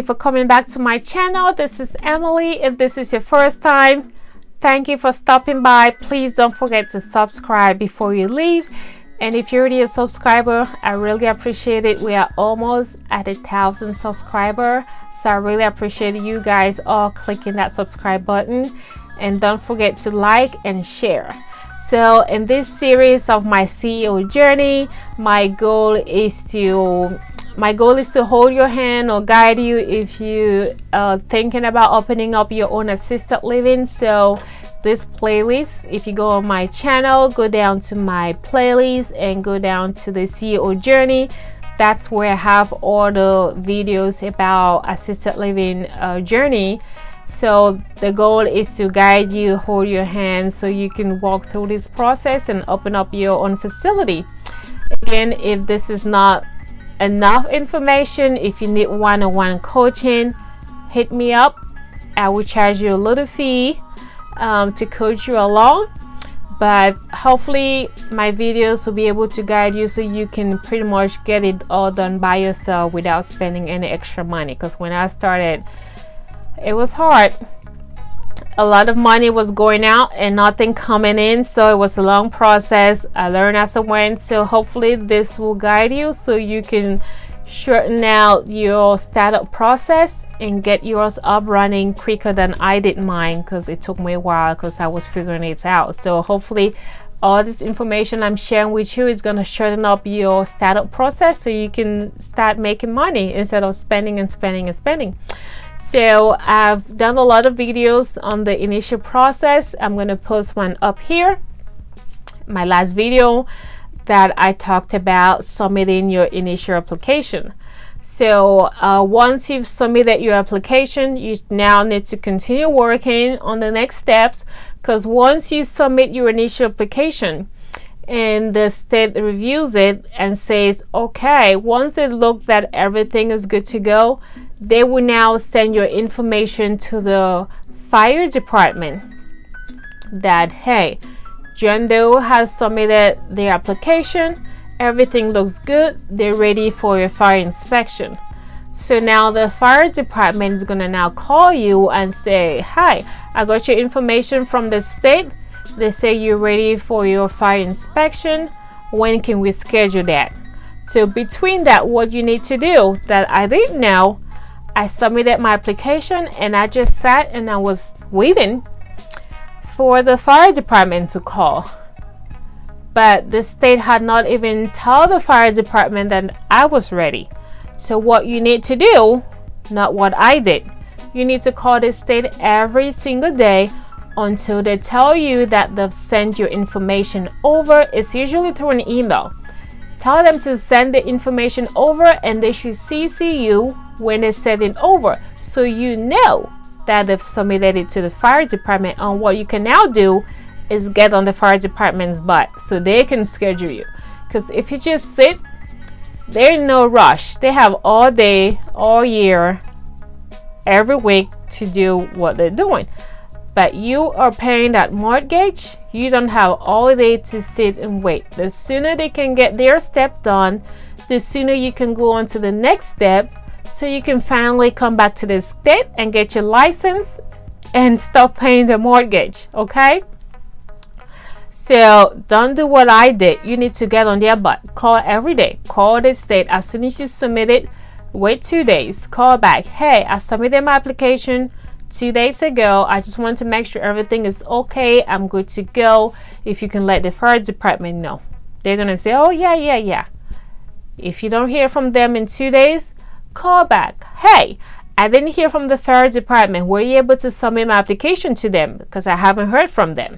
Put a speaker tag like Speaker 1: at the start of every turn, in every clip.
Speaker 1: for coming back to my channel. This is Emily. If this is your first time, thank you for stopping by. Please don't forget to subscribe before you leave. And if you're already a subscriber, I really appreciate it. We are almost at 1,000 subscribers. So I really appreciate you guys all clicking that subscribe button. And don't forget to like and share. So in this series of my CEO journey, my goal is to hold your hand or guide you if you are thinking about opening up your own assisted living. So this playlist, if you go on my channel, go down to my playlist and go down to the CEO journey. That's where I have all the videos about assisted living journey. So the goal is to guide you, hold your hand, so you can walk through this process and open up your own facility. Again, if this is not enough information, if you need one-on-one coaching, hit me up. I will charge you a little fee to coach you along, but hopefully my videos will be able to guide you so you can pretty much get it all done by yourself without spending any extra money. Because when I started, it was hard. A lot of money was going out and nothing coming in, so it was a long process. I learned as I went, so hopefully this will guide you so you can shorten out your startup process and get yours up running quicker than I did mine, because it took me a while because I was figuring it out. So hopefully all this information I'm sharing with you is going to shorten up your startup process so you can start making money instead of spending and spending and spending. So I've done a lot of videos on the initial process. I'm going to post one up here, my last video that I talked about submitting your initial application. So once you've submitted your application, you now need to continue working on the next steps, because once you submit your initial application and the state reviews it and says okay, once they look that everything is good to go, they will now send your information to the fire department that hey, John Doe has submitted their application, everything looks good, they're ready for your fire inspection. So now the fire department is going to now call you and say, hi, I got your information from the state. They say you're ready for your fire inspection. When can we schedule that? So between that, what you need to do that I didn't know, I submitted my application and I just sat and I was waiting for the fire department to call. But the state had not even told the fire department that I was ready. So what you need to do, not what I did, you need to call the state every single day until they tell you that they've sent your information over. It's usually through an email. Tell them to send the information over and they should CC you when they send it over, so you know that they've submitted it to the fire department. And what you can now do is get on the fire department's butt so they can schedule you. Because if you just sit, they're in no rush. They have all day, all year, every week to do what they're doing. But you are paying that mortgage, you don't have all day to sit and wait. The sooner they can get their step done, the sooner you can go on to the next step, so you can finally come back to the state and get your license and stop paying the mortgage, okay? So don't do what I did. You need to get on their butt. Call every day. Call the state. As soon as you submit it, wait 2 days. Call back. Hey, I submitted my application 2 days ago. I just want to make sure everything is okay. I'm good to go. If you can let the fire department know. They're going to say, oh, yeah. If you don't hear from them in 2 days, call back. Hey, I didn't hear from the fire department. Were you able to submit my application to them? Because I haven't heard from them.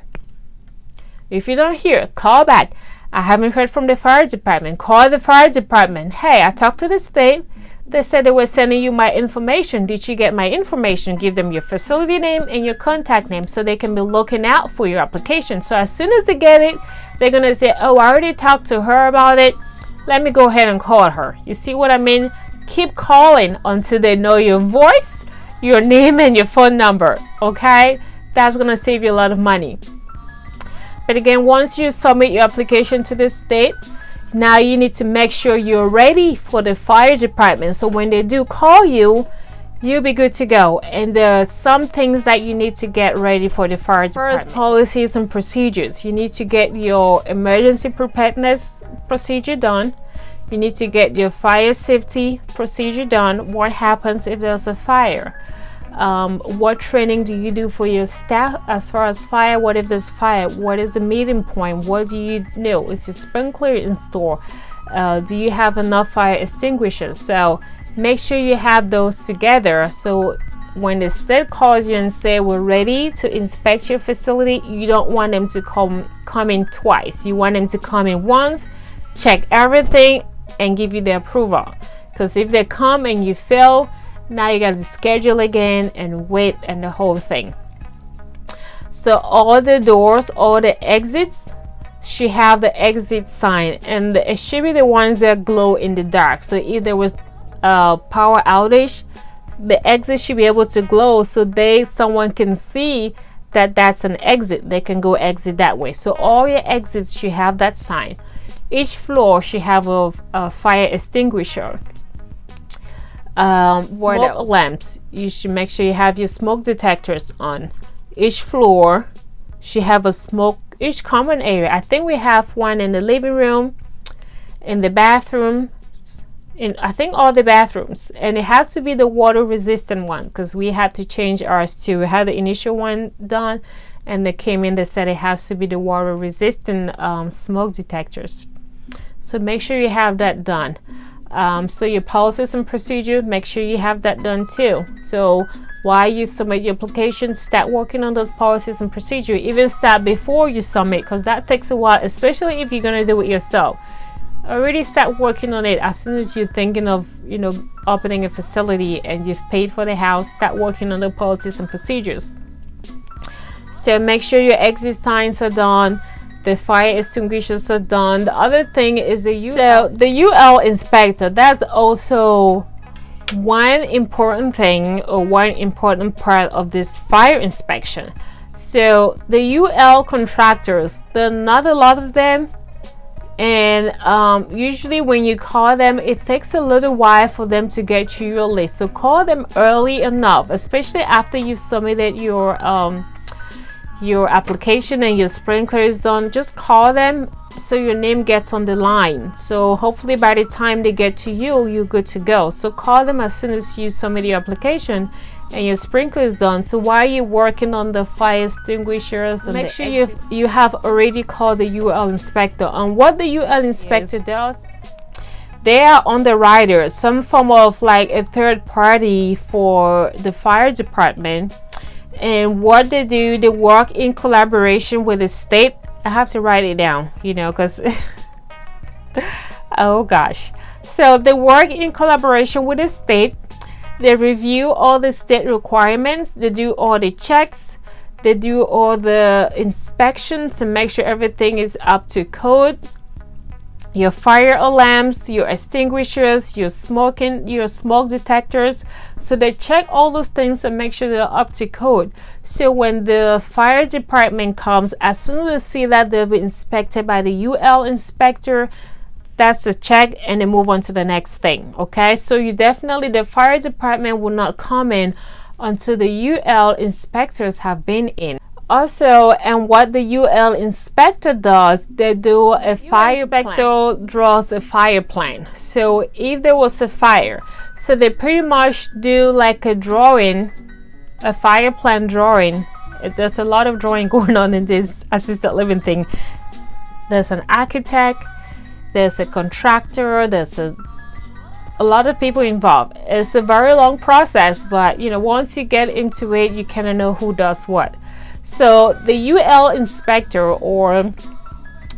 Speaker 1: If you don't hear, call back. I haven't heard from the fire department. Call the fire department. Hey, I talked to the state. They said they were sending you my information. Did you get my information? Give them your facility name and your contact name so they can be looking out for your application. So as soon as they get it, they're going to say, oh, I already talked to her about it. Let me go ahead and call her. You see what I mean? Keep calling until they know your voice, your name, and your phone number. Okay? That's going to save you a lot of money. But again, once you submit your application to the state, now you need to make sure you're ready for the fire department. So when they do call you, you'll be good to go. And there are some things that you need to get ready for the fire department. First, policies and procedures. You need to get your emergency preparedness procedure done. You need to get your fire safety procedure done. What happens if there's a fire? What training do you do for your staff as far as fire? What if there's fire? What is the meeting point? What do you know? Is your sprinkler installed? Do you have enough fire extinguishers? So make sure you have those together, so when the state calls you and say we're ready to inspect your facility, you don't want them to come in twice. You want them to come in once, check everything, and give you the approval. Because if they come and you fail, now you got to schedule again and wait and the whole thing. So all the doors, all the exits should have the exit sign, and it should be the ones that glow in the dark. So if there was a power outage, the exit should be able to glow, so someone can see that that's an exit. They can go exit that way. So all your exits should have that sign. Each floor should have a fire extinguisher. Smoke lamps, you should make sure you have your smoke detectors on. Each floor should have each common area. I think we have one in the living room, in the bathroom, in I think all the bathrooms, and it has to be the water resistant one, because we had to change ours too. We had the initial one done, and they came in, they said it has to be the water resistant smoke detectors. So make sure you have that done. So your policies and procedure, make sure you have that done too. So while you submit your application, start working on those policies and procedure. Even start before you submit, because that takes a while, especially if you're going to do it yourself. Already start working on it as soon as you're thinking of, opening a facility and you've paid for the house. Start working on the policies and procedures. So make sure your exit signs are done, the fire extinguishers are done. The other thing is the UL. So the UL inspector, that's also one important thing, or one important part of this fire inspection. So the UL contractors, there are not a lot of them, and usually when you call them, it takes a little while for them to get to your list. So call them early enough, especially after you've submitted your application and your sprinkler is done. Just call them so your name gets on the line. So hopefully by the time they get to you, you're good to go. So call them as soon as you submit your application and your sprinkler is done. So while you're working on the fire extinguishers, make sure you have already called the UL inspector. And what the UL inspector does, they are underwriters, some form of like a third party for the fire department. And what they do, they work in collaboration with the state. I have to write it down, because oh gosh. So they work in collaboration with the state. They review all the state requirements. They do all the checks. They do all the inspections to make sure everything is up to code. Your fire alarms, your extinguishers, your smoke detectors. So they check all those things and make sure they're up to code. So when the fire department comes, as soon as they see that they've been inspected by the UL inspector, that's the check, and they move on to the next thing. Okay, so the fire department will not come in until the UL inspectors have been in. Also, and what the UL inspector does, they do a fire inspector draws a fire plan. So if there was a fire, so they pretty much do like a drawing, a fire plan drawing. There's a lot of drawing going on in this assisted living thing. There's an architect, there's a contractor, there's a lot of people involved. It's a very long process, but once you get into it, you kind of know who does what. So the UL inspector or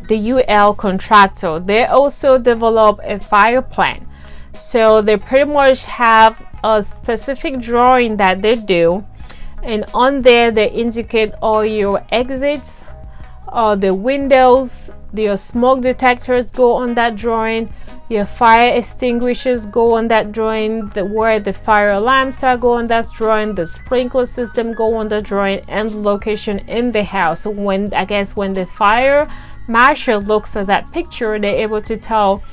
Speaker 1: the UL contractor, they also develop a fire plan. So they pretty much have a specific drawing that they do, and on there they indicate all your exits, all the windows, your smoke detectors go on that drawing, your fire extinguishers go on that drawing, where the fire alarms are go on that drawing, the sprinkler system go on the drawing, and the location in the house. So when the fire marshal looks at that picture, they're able to tell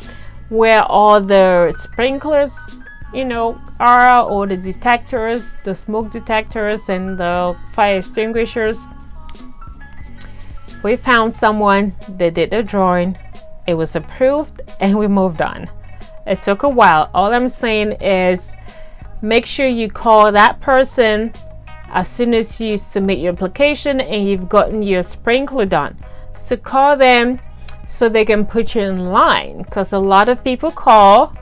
Speaker 1: where all the sprinklers are or the detectors, the smoke detectors and the fire extinguishers. We found someone that did the drawing, it was approved, and we moved on. It took a while. All I'm saying is make sure you call that person as soon as you submit your application and you've gotten your sprinkler done. So call them so they can put you in line, because a lot of people call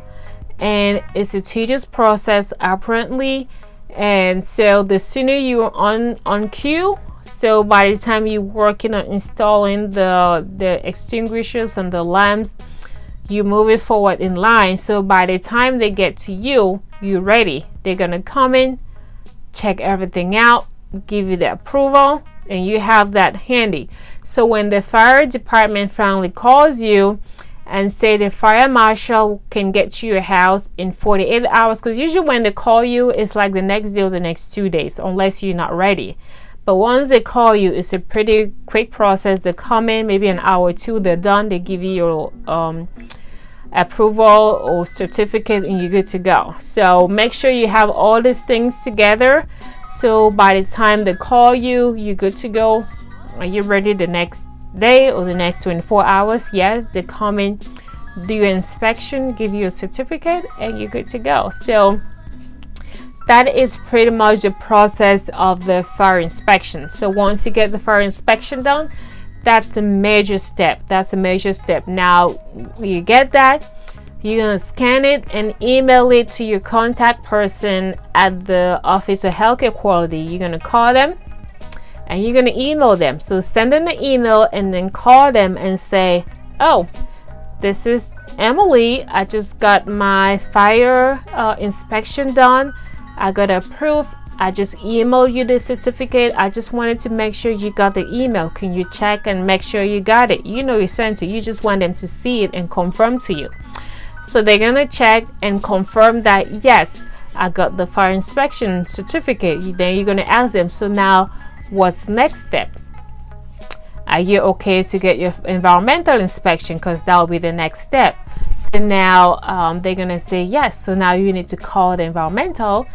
Speaker 1: and it's a tedious process apparently, and so the sooner you're on queue, so by the time you're working on installing the extinguishers and the lamps, you move it forward in line, so by the time they get to you, you're ready. They're gonna come in, check everything out, give you the approval, and you have that handy. So when the fire department finally calls you and say the fire marshal can get you your house in 48 hours, because usually when they call you, it's like the next day or the next 2 days, unless you're not ready. But once they call you, it's a pretty quick process. They come in, maybe an hour or two, they're done. They give you your approval or certificate and you're good to go. So make sure you have all these things together, so by the time they call you, you're good to go. Are you ready the next day or the next 24 hours? Yes, they come in, do your inspection, give you a certificate, and you're good to go. So that is pretty much the process of the fire inspection. So once you get the fire inspection done, that's a major step. Now you get that, you're gonna scan it and email it to your contact person at the Office of Healthcare Quality. You're gonna call them and you're gonna email them. So send them an email and then call them and say, oh, this is Emily, I just got my fire inspection done, I got approved, I just emailed you the certificate, I just wanted to make sure you got the email. Can you check and make sure you got it? You sent it, you just want them to see it and confirm to you. So they're gonna check and confirm that yes, I got the fire inspection certificate. Then you're gonna ask them, so now what's next step? Are you okay to get your environmental inspection? Because that will be the next step. So now they're gonna say yes, so now you need to call the environmental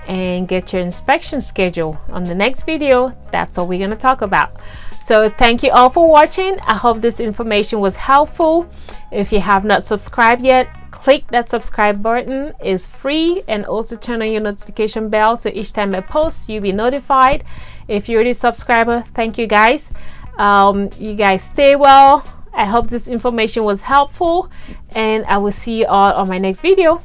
Speaker 1: and get your inspection schedule. On the next video, that's what we're going to talk about. So thank you all for watching. I hope this information was helpful. If you have not subscribed yet, click that subscribe button. It's free, and also turn on your notification bell so each time I post you'll be notified. If you're already a subscriber, thank you guys. You guys stay well. I hope this information was helpful, and I will see you all on my next video.